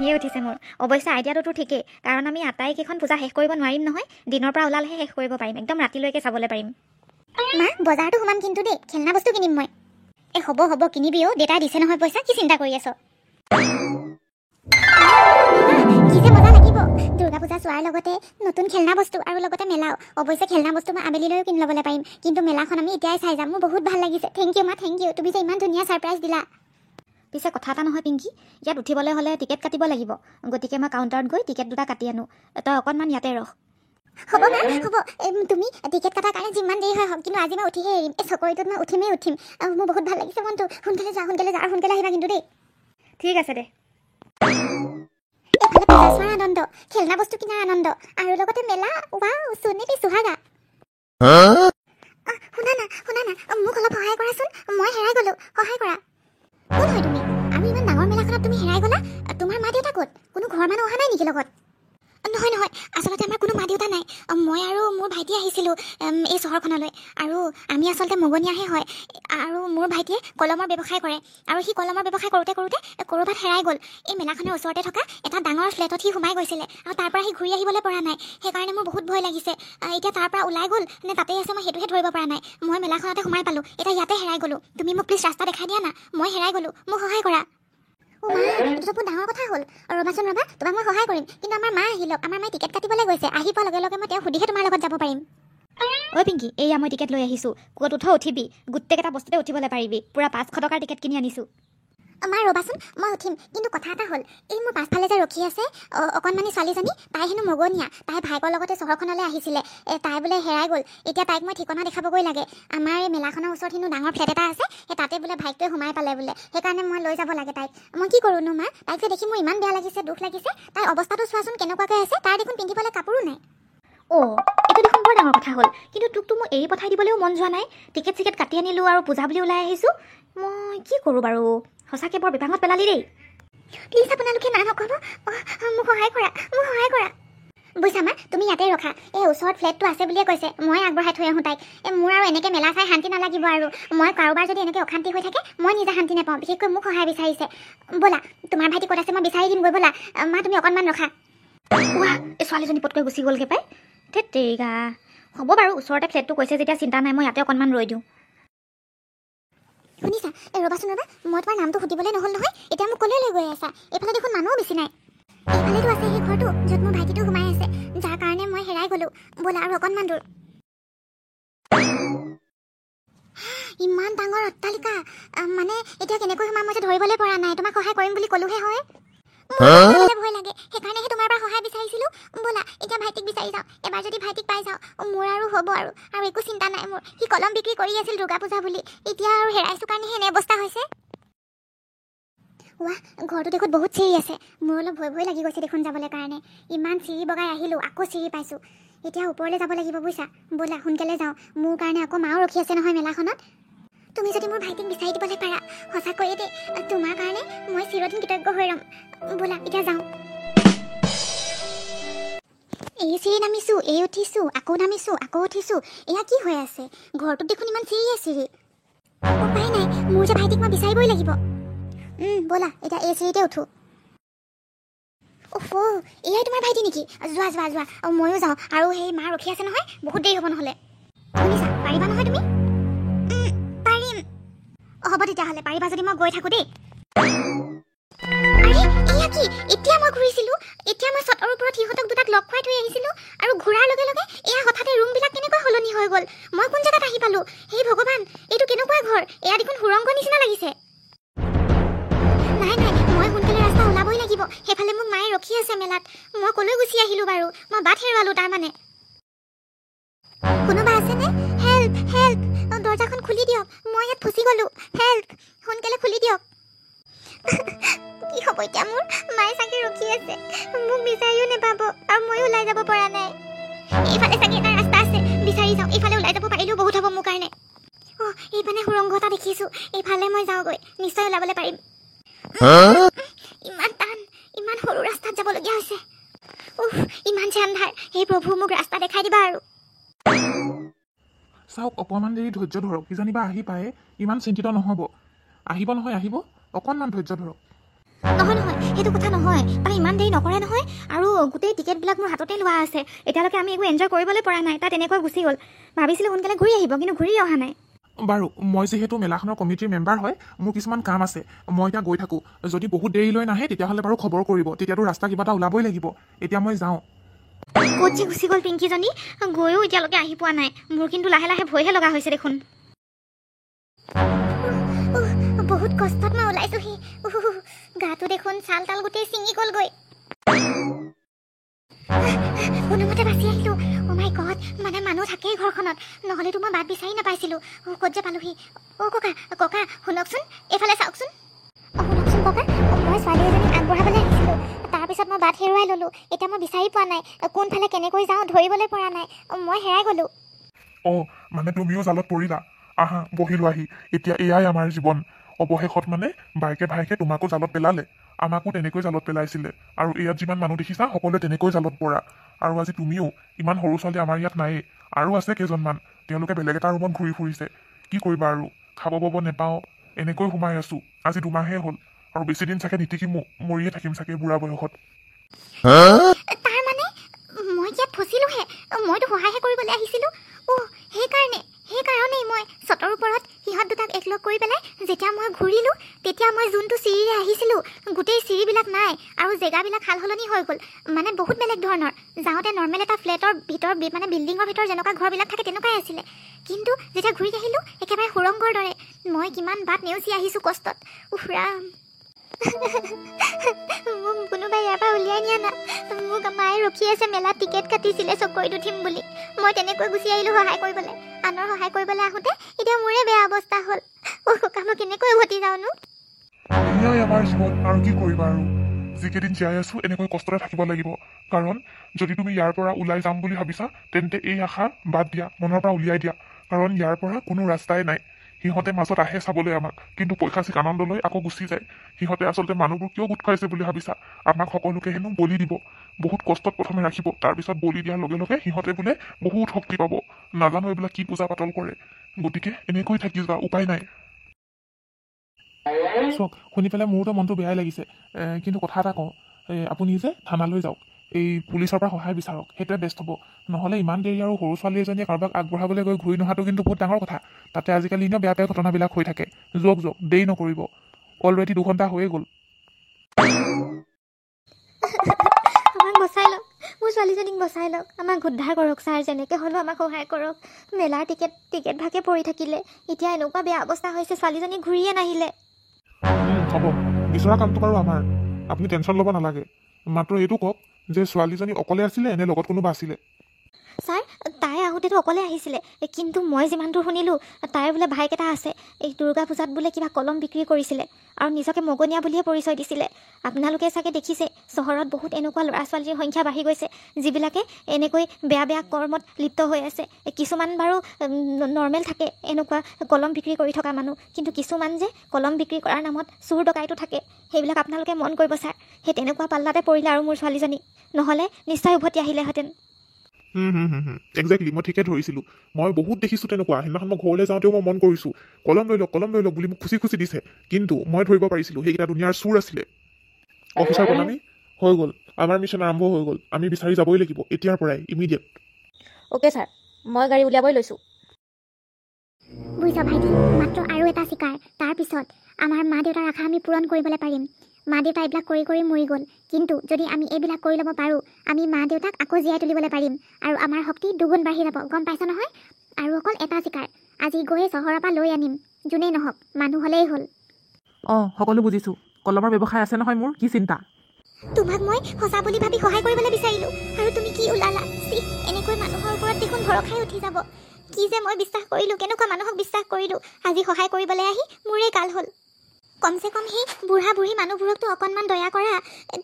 হাঁহিয়ে উঠিছে মোৰ। অৱশ্যে আইডিয়াটোতো ঠিকেই, কাৰণ আমি আটাইকেইখন পূজা শেষ কৰিব নোৱাৰিম নহয়। দিনৰ পৰা ওলালেহে শেষ কৰিব পাৰিম, একদম ৰাতিলৈকে চাবলৈ পাৰিম। মা বজাৰটো সোমাম কিন্তু দেই, খেলনা বস্তু কিনিম মই। হ'ব কিনিবি অ', দেউতাই দিছে নহয় পইচা, কি চিন্তা কৰি আছ? কি যে মজা লাগিব দুৰ্গা পূজা চোৱাৰ লগতে নতুন খেলনা বস্তু আৰু লগতে মেলাও। অৱশ্যে খেলনা বস্তু মই আবেলিলৈও কিনি ল'বলৈ পাৰিম, কিন্তু মেলাখন আমি এতিয়াই চাই যাম। মোৰ বহুত ভাল লাগিছে। থেংক ইউ মা, থেংক ইউ। তুমি যে ইমান ধুনীয়া ছাৰপ্ৰাইজ দিলা। পিছে কথা এটা নহয় পিংকি, ইয়াত উঠিবলৈ হ'লে টিকেট কাটিব লাগিব, গতিকে মই কাউণ্টাৰত গৈ টিকেট দুটা কাটি আনো। তই অকণমান ইয়াতে ৰখ। হ'ব মা হ'ব। তুমি টিকেট কটাৰ কাৰণে যিমান দেৰি হয় হওক, কিন্তু আজি মই উঠিহে এৰিম। এই চকৰিটোত মই উঠিম। মোৰ বহুত ভাল লাগিছে মনটো। সোনকালে যা আৰু সোনকালে আহিবা কিন্তু দেই। ঠিক আছে দে। এইফালে পূজা চোৱাৰ আনন্দ, খেলনা বস্তু কিনাৰ আনন্দ, আৰু লগতে মেলা। ৱাও, সোনেপি সুহাগা। শুনা না, মোক অলপ সহায় কৰাচোন। মই হেৰাই গ'লো, সহায় কৰা। কোন হয় তুমি? আৰু ইমান ডাঙৰ মেলাখনত তুমি হেৰাই গ'লা? তোমাৰ মা দেউতা ক'ত? কোনো ঘৰৰ মানুহ অহা নাই নেকি লগত? নহয়, আচলতে আমাৰ কোনো মা দেউতা নাই। মই আৰু মোৰ ভাইটি আহিছিলোঁ এই চহৰখনলৈ, আৰু আমি আচলতে মগনীয়াহে হয়। আৰু মোৰ ভাইটিয়ে কলমৰ ব্যৱসায় কৰে, আৰু সি কলমৰ ব্যৱসায় কৰোঁতে ক'ৰবাত হেৰাই গ'ল। এই মেলাখনৰ ওচৰতে থকা এটা ডাঙৰ ফ্লেটত সি সোমাই গৈছিলে, আৰু তাৰ পৰা সি ঘূৰি আহিবলৈ পৰা নাই। সেইকাৰণে মোৰ বহুত ভয় লাগিছে। এতিয়া তাৰ পৰা ওলাই গ'ল নে তাতেই আছে, মই সেইটোহে ধৰিব পৰা নাই। মই মেলাখনতে সোমাই পালোঁ, এতিয়া ইয়াতে হেৰাই গ'লোঁ। তুমি মোক প্লিজ ৰাস্তা দেখাই দিয়া না, মই হেৰাই গ'লোঁ, মোক সহায় কৰা। এইটো বহুত ডাঙৰ কথা হ'ল। ৰ'বাচোন, তোমাক মই সহায় কৰিম, কিন্তু আমাৰ মা আহি লওক। আমাৰ মায়ে টিকেট কাটিবলৈ গৈছে। আহি পোৱাৰ লগে লগে মই তেওঁক সুধিহে তোমাৰ লগত যাব পাৰিম। ঐ পিংকি, এয়া মই টিকেট লৈ আহিছোঁ। ক'ত উঠিবি, গোটেইকেইটা বস্তুতে উঠিবলৈ পাৰিবি। পূৰা 500 টকাৰ টিকেট কিনি আনিছোঁ। মা ৰ'বাচোন, মই উঠিম, কিন্তু কথা এটা হ'ল, এই মোৰ পাছফালে যে ৰখি আছে অকণমানি ছোৱালীজনী, তাই হেনো মগনীয়া। তাই ভাইকৰ লগতে চহৰখনলৈ আহিছিলে। তাই বোলে হেৰাই গ'ল। এতিয়া তাইক মই ঠিকনা দেখাবগৈ লাগে। আমাৰ এই মেলাখনৰ ওচৰত হেনো ডাঙৰ ফ্লেট এটা আছে, সেই তাতে বোলে ভাইকটোৱে সোমাই পালে বোলে। সেইকাৰণে মই লৈ যাব লাগে তাইক। মই কি কৰোঁনো মা? তাইক যে দেখি মোৰ ইমান বেয়া লাগিছে, দুখ লাগিছে। তাইৰ অৱস্থাটো চোৱাচোন কেনেকুৱাকৈ আছে। তাই দেখোন পিন্ধিবলৈ কাপোৰো নাই। এইটো দেখোন বৰ ডাঙৰ কথা হ'ল, কিন্তু তোকতো মোক এৰি পঠাই দিবলৈও মন যোৱা নাই। টিকেট কাটি আনিলোঁ আৰু পূজা বুলি ওলাই আহিছোঁ। মই কি কৰোঁ বাৰু? সঁচাকৈ বৰ বিপাঙত পেলালি দেই। প্লিজ আপোনালোকে না নক'ব, মোক সহায় কৰা। বুজিছা মা, তুমি ইয়াতে ৰখা। এই ওচৰত ফ্লেটটো আছে বুলিয়ে কৈছে, মই আগবঢ়াই থৈ আহোঁ তাইক। মোৰ আৰু এনেকৈ মেলা চাই শান্তি নালাগিব। আৰু মই কাৰোবাৰ যদি এনেকৈ অশান্তি হৈ থাকে, মই নিজে শান্তি নাপাওঁ। বিশেষকৈ মোক সহায় বিচাৰিছে। ব'লা, তোমাৰ ভাইটি ক'ত আছে মই বিচাৰি দিমগৈ। ব'লা মা, তুমি অকণমান ৰখা। এই ছোৱালীজনী পটকৈ গুচি গ'লগৈ পাই। ধেৎ তেৰিকা। হ'ব বাৰু, ওচৰতে ফ্লেটটো কৈছে যেতিয়া চিন্তা নাই, মই ইয়াতে অকণমান ৰৈ দিওঁ। শুনিছা? ৰ'বাচোন, মই তোমাৰ নামটো সুধিবলৈ নহ'ল নহয়। এতিয়া মোক ক'লৈ লৈ গৈ আছা? এইফালে দেখোন মানুহো বেছি নাই। এইফালেতো আছে সেই ঘৰটো, য'ত মোৰ ভাইটিটো সোমাই আছে, যাৰ কাৰণে মই হেৰাই গ'লোঁ। ব'লা আৰু অকণমান দূৰ। ইমান ডাঙৰ অট্টালিকা, মানে এতিয়া কেনেকৈ সোমাম মই যে ধৰিবলৈ পৰা নাই। তোমাক সহায় কৰিম বুলি ক'লোহে হয়। মোৰ ভয় লাগে, সেইকাৰণেহে তোমাৰ পৰা সহায় বিচাৰিছিলোঁ। ব'লা এতিয়া ভাইটিক বিচাৰি যাওঁ। এবাৰ যদি ভাইটিক পাই যাওঁ, মোৰ আৰু হ'ব আৰু একো চিন্তা নাই মোৰ। সি কলম বিক্ৰী কৰি আছিল দুৰ্গা পূজা বুলি, এতিয়া আৰু হেৰাইছোঁ কাৰণেহে এনে অৱস্থা হৈছে। ঘৰটো দেখোন বহুত চিৰি আছে। মোৰ অলপ ভয় লাগি গৈছে দেখোন যাবলৈ কাৰণে। ইমান চিৰি বগাই আহিলোঁ, আকৌ চিৰি পাইছোঁ। এতিয়া ওপৰলৈ যাব লাগিব বুজিছা। ব'লা সোনকালে যাওঁ, মোৰ কাৰণে আকৌ মাও ৰখি আছে নহয় মেলাখনত। তুমি যদি মোৰ ভাইটিক বিচাৰি দিবলৈ পাৰা, সঁচাকৈয়ে দেই, তোমাৰ কাৰণে মই চিৰদিন কৃতজ্ঞ হৈ ৰ'ম। ব'লা এতিয়া যাওঁ। এই চিৰি নামিছোঁ, এই উঠিছোঁ, আকৌ নামিছোঁ, আকৌ উঠিছোঁ। এয়া কি হৈ আছে? ঘৰটোত দেখোন ইমান চিৰিয়ে চিৰি। উপায় নাই, মোৰ যে ভাইটিক মই বিচাৰিবই লাগিব। ব'লা এতিয়া এই চিৰিতে উঠোঁ। এয়াই তোমাৰ ভাইটি নেকি? যোৱা। ময়ো যাওঁ, আৰু সেই মা ৰখি আছে নহয়, বহুত দেৰি হ'ব নহ'লে। শুনিছা, পাৰিবা নহয় তুমি? পাৰিম। হ'ব তেতিয়াহ'লে, পাৰিবা যদি মই গৈ থাকোঁ দেই। আৰে এয়া কি? এতিয়া মই ঘূৰিছিলোঁ, এতিয়া মই চটৰ ওপৰত সিহঁতক দুটাক লগ খুৱাই থৈ আহিছিলোঁ, আৰু ঘূৰাৰ লগে লগে এয়া হঠাতে ৰুমবিলাক কেনেকুৱা সলনি হৈ গ'ল। মই কোন জেগাত আহি পালোঁ? হে ভগৱান, এইটো কেনেকুৱা ঘৰ? এয়া দেখোন সুৰংগ নিচিনা লাগিছে। নাই, মই সোনকালে ৰাস্তা ওলাবই লাগিব। সেইফালে মোক মায়ে ৰখি আছে মেলাত। মই ক'লৈ গুচি আহিলোঁ বাৰু? মই বাট হেৰুৱালোঁ তাৰমানে। কোনোবা আছেনে? হেল্প, দৰ্জাখন খুলি দিয়ক, মই ইয়াত ফচি গ'লোঁ। হেল্প, সোনকালে খুলি দিয়ক। কি হ'ব এতিয়া মোৰ? মায়ে চাগে ৰখি আছে, মোক বিচাৰিও নেপাব, আৰু ময়ো ওলাই যাব পৰা নাই। এইফালে চাগে এটা ৰাস্তা আছে, বিচাৰি যাওঁ। এইফালে ওলাই যাব পাৰিলেও বহুত হ'ব মোৰ কাৰণে। এইফালে সুৰংগ এটা দেখিছোঁ, এইফালে মই যাওঁগৈ, নিশ্চয় ওলাবলৈ পাৰিম। ইমান টান, ইমান সৰু ৰাস্তাত যাবলগীয়া হৈছে। ইমান যে আন্ধাৰ। হে প্ৰভু, মোক ৰাস্তা দেখাই দিবা আৰু। চাওক, অকণমান দেৰি ধৈৰ্য ধৰক, কিজানিবা আহি পায়। ইমান চিন্তিত নহ'ব। আহিব নহয়, আহিব, অকণমান ধৈৰ্য ধৰক। নহয়, সেইটো কথা নহয়, তাই ইমান দেৰি নকৰে নহয়। আৰু গোটেই টিকেটবিলাক মোৰ হাততে লোৱা আছে। এতিয়ালৈকে আমি একো এনজয় কৰিবলৈ পৰা নাই, তাত এনেকৈ গুচি গ'ল। ভাবিছিলোঁ সোনকালে ঘূৰি আহিব, কিন্তু ঘূৰি অহা নাই। বাৰু মই যিহেতু মেলাখনৰ কমিটিৰ মেম্বাৰ হয়, মোৰ কিছুমান কাম আছে, মই এতিয়া গৈ থাকোঁ। যদি বহুত দেৰিলৈ নাহে তেতিয়াহ'লে বাৰু খবৰ কৰিব, তেতিয়াতো ৰাস্তা কিবা এটা ওলাবই লাগিব। এতিয়া মই যাওঁ। ক'ত যে গুচি গ'ল পিংকিজনী, গৈও এতিয়ালৈকে আহি পোৱা নাই। মোৰ কিন্তু লাহে লাহে ভয়হে লগা হৈছে দেখোন। বহুত কষ্টত মই ওলাইছোহি। গাটো দেখোন ছাল তাল গোটেই ছিঙি গ'লগৈ। কোনোমতে বাচি আহিলোঁ। অ' মাই গড, মানে মানুহ থাকেই ঘৰখনত, নহ'লেতো মই বাট বিচাৰি নাপাইছিলোঁ। ক'ত যে পালোহি। অ' ককা শুনকচোন, এইফালে চাওকচোন। শুনকচোন ককা, মই ছোৱালী এজনীক আগবঢ়াবলৈ আহিছিলোঁ। তাৰপিছত মই বাট হেৰুৱাই ল'লোঁ। এতিয়া মই বিচাৰি পোৱা নাই, কোনফালে কেনেকৈ যাওঁ ধৰিবলৈ পৰা নাই। মই হেৰাই গ'লোঁ। অঁ, মানে তুমিও জালত পৰিলা। আহা বহি লোৱাহি। এতিয়া এয়াই আমাৰ জীৱন। অৱশেষত মানে বাইকে ভাইকে তোমাকো জালত পেলালে, আমাকো তেনেকৈ জালত পেলাইছিলে। আৰু ইয়াত যিমান মানুহ দেখিছা সকলোৱে তেনেকৈ জালত পৰা। আৰু আজি তুমিও, ইমান সৰু ছোৱালী আমাৰ ইয়াত নায়েই, আৰু আছে কেইজনমান, তেওঁলোকে বেলেগ এটা ৰুমত ঘূৰি ফুৰিছে। কি কৰিবা আৰু, খাব পাব নেপাওঁ, এনেকৈ সোমাই আছোঁ। আজি 2 মাহে হ'ল, আৰু বেছিদিন চাগে নিটিকিমো, মৰিয়ে থাকিম চাগে বুঢ়া বয়সত। তাৰ মানে মই ইয়াত ফচিলোহে। মইতো সহায়হে কৰিবলৈ আহিছিলোঁ। সেইকাৰণেই মই চটৰ ওপৰত সিহঁত দুটাক একলগ কৰি পেলাই যেতিয়া মই ঘূৰিলোঁ, তেতিয়া মই যোনটো চিৰিৰে আহিছিলোঁ গোটেই চিৰিবিলাক নাই, আৰু জেগাবিলাক সাল সলনি হৈ গ'ল। মানে বহুত বেলেগ ধৰণৰ। যাওঁতে নৰ্মেল এটা ফ্লেটৰ ভিতৰত, মানে বিল্ডিঙৰ ভিতৰত যেনেকুৱা ঘৰবিলাক থাকে তেনেকুৱাই আছিলে। কিন্তু যেতিয়া ঘূৰি আহিলোঁ একেবাৰে সুৰংগৰ দৰে। মই কিমান বাট নেওচি আহিছোঁ কষ্টত। ৰাম, মোক কোনোবাই ইয়াৰ পৰা উলিয়াই নিয়া না। মোক মায়ে ৰখি আছে, মেলাত টিকেট কাটিছিলে চকৰিত উঠিম বুলি। মই তেনেকৈ গুচি আহিলোঁ সহায় কৰিবলৈ। আনৰ সহায় কৰিবলৈ আহোঁতে এতিয়া মোৰে বেয়া অৱস্থা হ'ল। ককা, মই কেনেকৈ উভতি যাওঁনো? এয়াই আমাৰ জীৱন, আৰু কি কৰিবা আৰু। যিকেইদিন জীয়াই আছোঁ এনেকৈ কষ্টতে থাকিব লাগিব। কাৰণ যদি তুমি ইয়াৰ পৰা ওলাই যাম বুলি ভাবিছা, তেন্তে এই আশা বাদ দিয়া, মনৰ পৰা উলিয়াই দিয়া। কাৰণ ইয়াৰ পৰা কোনো ৰাস্তাই নাই। সিহঁতে মাজত আহে চাবলৈ আমাক, কিন্তু পৈশাচিক আনন্দ লৈ আকৌ গুচি যায়। সিহঁতে আচলতে মানুহবোৰ কিয় গোট খুৱাইছে বুলি ভাবিছা? আমাক সকলোকে হেনো বলি দিব। বহুত কষ্টত প্ৰথমে ৰাখিব, তাৰপিছত বলি দিয়াৰ লগে লগে সিহঁতে বোলে বহুত শক্তি পাব। নাজানো এইবিলাক কি পূজা পাতল কৰে। গতিকে এনেকৈ থাকি যোৱা, উপায় নাই। চাওক, শুনি পেলাই মোৰতো মনটো বেয়াই লাগিছে, কিন্তু কথা এটা কওঁ, আপুনি যে থানালৈ যাওক, এই পুলিচৰ পৰা সহায় বিচাৰক, সেইটোৱে বেষ্ট হ'ব। নহ'লে ইমান দেৰি আৰু সৰু ছোৱালী এজনীয়ে কাৰোবাক আগবঢ়াবলৈ গৈ ঘূৰি নহাটো কিন্তু বহুত ডাঙৰ কথা। তাতে আজিকালি এনেও বেয়া বেয়া ঘটনাবিলাক হৈ থাকে। যাওক দেৰি নকৰিব, অলৰেডি 2 ঘণ্টা হৈয়ে গ'ল। আমাক বচাই লওক, মোৰ ছোৱালীজনীক বচাই লওক। আমাক উদ্ধাৰ কৰক ছাৰ, যেনেকৈ হ'লেও আমাক সহায় কৰক। মেলাৰ টিকেট ভাগে পৰি থাকিলে, এতিয়া এনেকুৱা বেয়া অৱস্থা হৈছে, ছোৱালীজনী ঘূৰিয়ে নাহিলে। হ'ব, বিচৰা কামটো বাৰু আমাৰ, আপুনি টেনশ্যন ল'ব নালাগে। মাত্ৰ এইটো কওক যে ছোৱালীজনী অকলে আছিলে নে লগত কোনোবা আছিলে? ছাৰ, তাই আহোঁতেতো অকলে আহিছিলে, কিন্তু মই যিমান দূৰ শুনিলোঁ তাইৰ বোলে ভাইক এটা আছে। এই দুৰ্গা পূজাত বোলে কিবা কলম বিক্ৰী কৰিছিলে, আৰু নিজকে মগনীয়া বুলিয়ে পৰিচয় দিছিলে। আপোনালোকে চাগে দেখিছে, চহৰত বহুত এনেকুৱা ল'ৰা ছোৱালীৰ সংখ্যা বাঢ়ি গৈছে, যিবিলাকে এনেকৈ বেয়া বেয়া কৰ্মত লিপ্ত হৈ আছে। কিছুমান বাৰু নৰ্মেল থাকে, এনেকুৱা কলম বিক্ৰী কৰি থকা মানুহ, কিন্তু কিছুমান যে কলম বিক্ৰী কৰাৰ নামত চোৰ ডকাইতো থাকে। সেইবিলাক আপোনালোকে মন কৰিব ছাৰ। সেই তেনেকুৱা পাল্লাতে পৰিলে আৰু মোৰ ছোৱালীজনী, নহ'লে নিশ্চয় উভতি আহিলেহেঁতেন। একজেক্টলি, মই ঠিকে ধৰিছিলোঁ। মই বহুত দেখিছোঁ তেনেকুৱা। সেইদিনাখন মই ঘৰলৈ যাওঁতেও মই মন কৰিছোঁ, কলম লৈ লওক বুলি মোক খুচি দিছে, কিন্তু মই ধৰিব পাৰিছিলোঁ সেইকেইটা দুনিয়াৰ চোৰ আছিলে। অফিচাৰ প্ৰণামী, হৈ গ'ল, আমাৰ মিছন আৰম্ভ হৈ গ'ল। আমি বিচাৰি যাবই লাগিব এতিয়াৰ পৰাই, ইমিডিয়েট। অ'কে ছাৰ, মই গাড়ী উলিয়াবই লৈছোঁ। বুজিছ ভাইটি, মাত্ৰ আৰু এটা চিকাৰ, তাৰপিছত আমাৰ মা দেউতাৰ আশা আমি পূৰণ কৰিবলৈ পাৰিম। মা দেউতা এইবিলাক কৰি কৰি মৰি গ'ল, কিন্তু যদি আমি এইবিলাক কৰি ল'ব পাৰোঁ, আমি মা দেউতাক আকৌ জীয়াই তুলিবলৈ পাৰিম, আৰু আমাৰ শক্তি 2 গুণ বাঢ়ি যাব, গম পাইছ নহয়? আৰু অকল এটা চিকাৰ, আজি গৈ চহৰৰ পৰা লৈ আনিম, যোনেই নহওক, মানুহ হ'লেই হ'ল। অঁ, সকলো বুজিছোঁ। কলমৰ ব্যৱসায় আছে নহয় মোৰ, কি চিন্তা? তোমাক মই সঁচা বুলি ভাবি সহায় কৰিবলৈ বিচাৰিলোঁ, আৰু তুমি কি ওলালা? এনেকৈ মানুহৰ ওপৰত দেখোন ভৰসাই উঠি যাব। কি যে মই বিশ্বাস কৰিলোঁ, কেনেকুৱা মানুহক বিশ্বাস কৰিলোঁ। আজি সহায় কৰিবলৈ আহি মোৰেই কাল হ'ল। কমচে কম সেই বুঢ়া বুঢ়ী মানুহবোৰকতো অকণমান দয়া কৰা।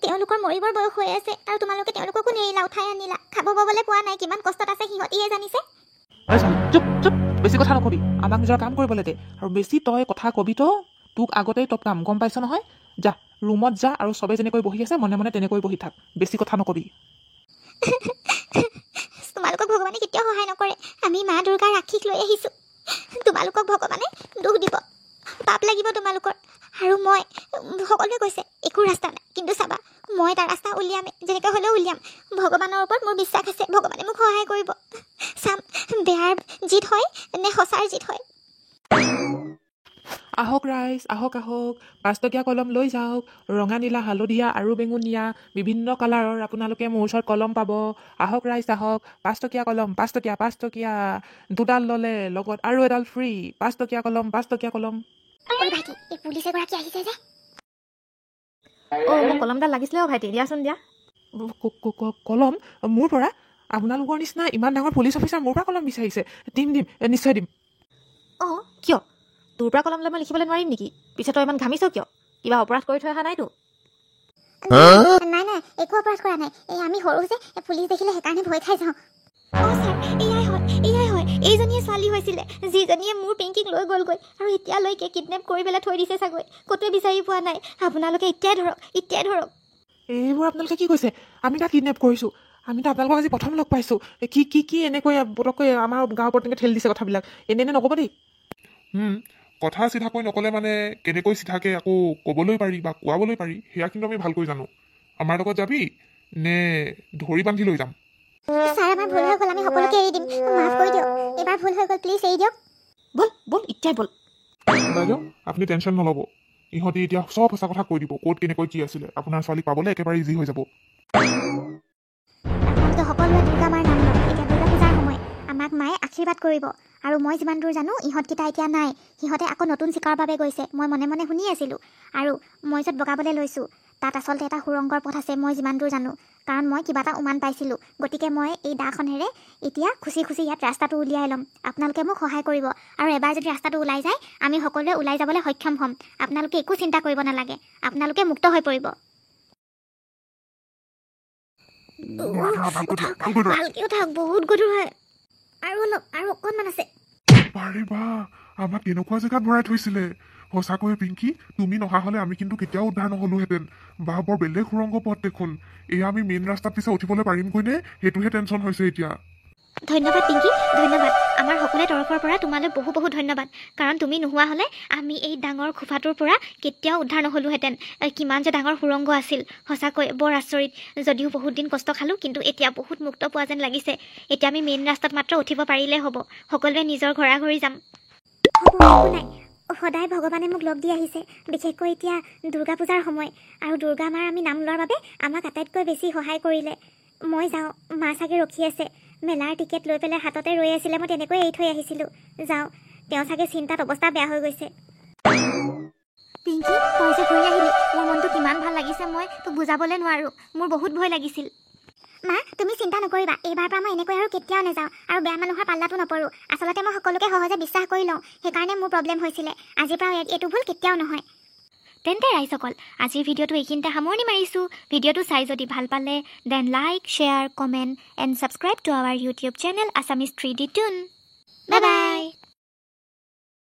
তেওঁলোকৰ মৰিবৰ বয়স হৈ আছে, আৰু তোমালোকে তেওঁলোককো নেৰিলা, উঠাই আনিলা। খাব পাবলৈ পোৱা নাই, কিমান কষ্টত আছে সিহঁতিহে জানিছে। চুপ, বেছি কথা নকবি, আমাক নিজৰ কাম কৰিবলৈ দে। আৰু বেছি তই কথা কবি তো তোক আগতেই টপকাম, গম পাইছ নহয়? যা, ৰুমত যা, আৰু চবে যেনেকৈ বহি আছে মনে মনে তেনেকৈ বহি থাক, বেছি কথা নকবি। তোমালোকক ভগৱানে কেতিয়াও সহায় নকৰে। আমি মা দুৰ্গাৰ ৰাক্ষীক লৈ আহিছোঁ। তোমালোকক ভগৱানে দুখ দিব, পাপ লাগিব তোমালোকৰ। আৰু মই, সকলোৱে কৈছে একো ৰাস্তা নাই, কিন্তু চাবা মই এটা ৰাস্তা উলিয়ামে, যেনেকৈ হ'লেও উলিয়াম। ভগৱানৰ ওপৰত মোৰ বিশ্বাস আছে, ভগৱানে মোক সহায় কৰিব। চাম বেয়াৰ জিত হয় নে সঁচাৰ জিত হয়। আহক ৰাইজ, আহক আহক, 5 টকীয়া কলম লৈ যাওক। ৰঙা, নীলা, হালধীয়া আৰু বেঙুনীয়া বিভিন্ন কালাৰৰ আপোনালোকে মোৰ ওচৰত কলম পাব। আহক ৰাইজ আহক, 5 টকীয়া কলম, 5 টকীয়া, 5 টকীয়া। 2ডাল ল'লে লগত আৰু এডাল ফ্ৰী। 5 টকীয়া কলম, 5 টকীয়া কলম। ঐ ভাইটি, এই পুলিচ এগৰাকী আহিছে যে। মোক কলমডাল লাগিছিলে ভাইটি, দিয়াচোন দিয়া। কলম মোৰ পৰা? আপোনালোকৰ নিচিনা ইমান ডাঙৰ পুলিচ অফিচাৰ মোৰ পৰা কলম বিচাৰিছে? দিম নিশ্চয় দিম। অঁ কিয়? তোৰ পৰা কলম লৈ মই লিখিবলৈ নোৱাৰিম নেকি? পিছে তই ইমান ঘামিছ কিয়? কিবা অপৰাধ কৰি থৈ অহা নাইতো? নাই একো অপৰাধ কৰা নাই। এই আমি সৰু যে, পুলিচ দেখিলে সেইকাৰণে ভয় খাই যাওঁ। অঁ ছাৰ, এয়াই হয়। এইজনীয়ে ছোৱালী হৈছিলে যিজনীয়ে মোৰ পিংকিক লৈ গ'লগৈ আৰু এতিয়ালৈকে কিডনেপ কৰি পেলাই থৈ দিছে চাগৈ। ক'তো বিচাৰি পোৱা নাই। আপোনালোকে এতিয়াই ধৰক। এইবোৰ আপোনালোকে কি কৈছে? আমি তাক কিডনেপ কৰিছোঁ? আমিতো আপোনালোকক আজি প্ৰথম লগ পাইছোঁ। কি এনেকৈ পটককৈ আমাৰ গাঁৱৰ ওপৰত এনেকৈ ঠেলি দিছে কথাবিলাক? এনে নক'ব দেই। কথা চিধাকৈ নক'লে মানে কেনেকৈ চিধাকৈ আকৌ ক'বলৈ পাৰি বা কোৱাবলৈ পাৰি সেয়া কিন্তু আমি ভালকৈ জানো। আমাৰ লগত যাবি নে ধৰি বান্ধি লৈ যাম? ছাৰ, আমাৰ ভুল হৈ গ'ল, আমি সকলোকে এৰি দিম। মাফ কৰি দিয়ক, এইবাৰ ভুল হৈ গ'ল, প্লিজ এৰি দিয়ক। ব'ল এতিয়াই ব'ল। বাইদেউ আপুনি টেনশ্যন নল'ব। ইহঁতি এতিয়া চব সঁচা কথা কৈ দিব, ক'ত কেনেকৈ কি আছিলে। আপোনাৰ ছোৱালীক পাবলৈ একেবাৰে ইজি হৈ যাব। আপোনালোকে সকলোৱে দুৰ্গা মাৰ নাম লওক। এতিয়া দুৰ্গা পূজাৰ সময়, আমাক মায়ে আশীৰ্বাদ কৰিব। আৰু মই যিমান দূৰ জানো ইহঁতকেইটা এতিয়া নাই। সিহঁতে আকৌ নতুন চিকাৰৰ বাবে গৈছে। মই মনে মনে শুনি আছিলোঁ। আৰু মই য'ত বগাবলৈ লৈছোঁ তাত আচলতে এটা সুৰংগৰ পথ আছে, মই যিমান দূৰ জানো। কাৰণ মই কিবা এটা উমান পাইছিলোঁ। গতিকে মই এই দাখনেৰে এতিয়া খুচি ইয়াত ৰাস্তাটো উলিয়াই ল'ম। আপোনালোকে মোক সহায় কৰিব। আৰু এবাৰ যদি ৰাস্তাটো ওলাই যায়, আমি সকলোৱে ওলাই যাবলৈ সক্ষম হ'ম। আপোনালোকে একো চিন্তা কৰিব নালাগে, আপোনালোকে মুক্ত হৈ পৰিব। ভালকৈ উঠাওক, বহুত গধুৰ হয়। আৰু অকণমান আছে। বাৰে বা, আমাক কেনেকুৱা জেগাত ভৰাই থৈছিলে। সঁচাকৈয়ে পিংকি, তুমি নহা হ'লে আমি কিন্তু কেতিয়াও উদ্ধাৰ নহ'লোহেঁতেন। বা বৰ বেলেগ সুৰংগ পথ দেখোন। এয়া আমি মেইন ৰাস্তাত পিছে উঠিবলৈ পাৰিমগৈনে, সেইটোহে টেনশ্যন হৈছে এতিয়া। ধন্যবাদ পিংকি, ধন্যবাদ। আমাৰ সকলোৰে তৰফৰ পৰা তোমালৈ বহুত ধন্যবাদ। কাৰণ তুমি নোহোৱা হ'লে আমি এই ডাঙৰ খোফাটোৰ পৰা কেতিয়াও উদ্ধাৰ নহ'লোহেঁতেন। কিমান যে ডাঙৰ সুৰংগ আছিল, সঁচাকৈ বৰ আচৰিত। যদিও বহুত দিন কষ্ট খালোঁ, কিন্তু এতিয়া বহুত মুক্ত পোৱা যেন লাগিছে। এতিয়া আমি মেইন ৰাস্তাত মাত্ৰ উঠিব পাৰিলেই হ'ব। সকলোৱে নিজৰ ঘৰা যাম। একো নাই, সদায় ভগৱানে মোক লগ দি আহিছে। বিশেষকৈ এতিয়া দুৰ্গা পূজাৰ সময়, আৰু দুৰ্গা মাৰ আমি নাম লোৱাৰ বাবে আমাক আটাইতকৈ বেছি সহায় কৰিলে। মই যাওঁ, মা চাগে ৰখি আছে। মেলাৰ টিকেট লৈ পেলাই হাততে ৰৈ আছিলে, মই তেনেকৈ এৰি থৈ আহিছিলোঁ। যাওঁ, তেওঁ চাগে চিন্তাত অৱস্থা বেয়া হৈ গৈছে। পিংকি, তই যে ঘূৰি আহিলি, মোৰ মনটো কিমান ভাল লাগিছে, মই তোক বুজাবলৈ নোৱাৰোঁ। মোৰ বহুত ভয় লাগিছিল। মা, তুমি চিন্তা নকৰিবা। এইবাৰ পৰা মই এনেকৈ আৰু কেতিয়াও নাযাওঁ, আৰু বেয়া মানুহৰ পাল্লাটো নপৰোঁ। আচলতে মই সকলোকে সহজে বিশ্বাস কৰি লওঁ, সেইকাৰণে মোৰ প্ৰব্লেম হৈছিলে। আজিৰ পৰা এইটো ভুল কেতিয়াও নহয়। তেন্তে ৰাইজসকল, আজিৰ ভিডিঅ'টো এইখিনিতে সামৰণি মাৰিছোঁ। ভিডিঅ'টো চাই যদি ভাল পালে, then like, share, comment and subscribe to our YouTube channel Assamese 3D toon. Bye bye.